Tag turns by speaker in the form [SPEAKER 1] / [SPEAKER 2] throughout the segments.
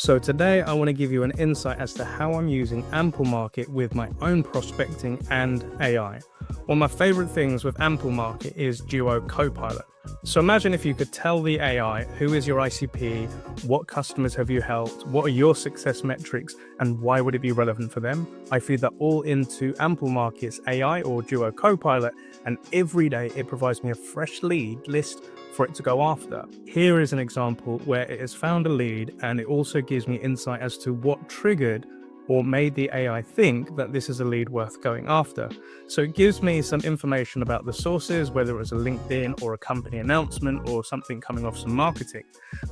[SPEAKER 1] So today I want to give you an insight as to how I'm using Amplemarket with my own prospecting and AI. One of my favorite things with Amplemarket is Duo Copilot. So imagine if you could tell the AI who is your ICP, what customers have you helped, what are your success metrics, and why would it be relevant for them? I feed that all into Amplemarket's AI or Duo Copilot, and every day it provides me a fresh lead list for it to go after. Here is an example where it has found a lead, and it also gives me insight as to what triggered or made the AI think that this is a lead worth going after. So it gives me some information about the sources, whether it was a LinkedIn or a company announcement or something coming off some marketing.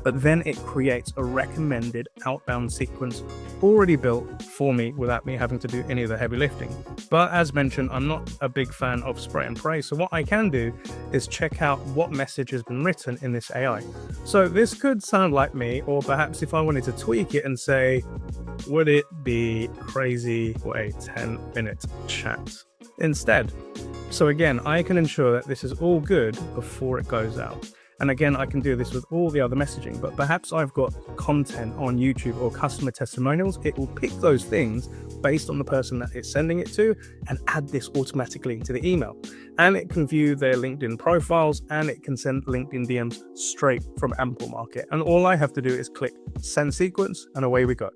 [SPEAKER 1] But then it creates a recommended outbound sequence already built for me without me having to do any of the heavy lifting. But as mentioned, I'm not a big fan of spray and pray. So what I can do is check out what message has been written in this AI. So this could sound like me, or perhaps if I wanted to tweak it and say, would it be crazy for a 10-minute chat instead? So again, I can ensure that this is all good before it goes out. And again, I can do this with all the other messaging, but perhaps I've got content on YouTube or customer testimonials. It will pick those things based on the person that it's sending it to and add this automatically into the email. And it can view their LinkedIn profiles, and it can send LinkedIn DMs straight from Amplemarket. And all I have to do is click send sequence, and away we go.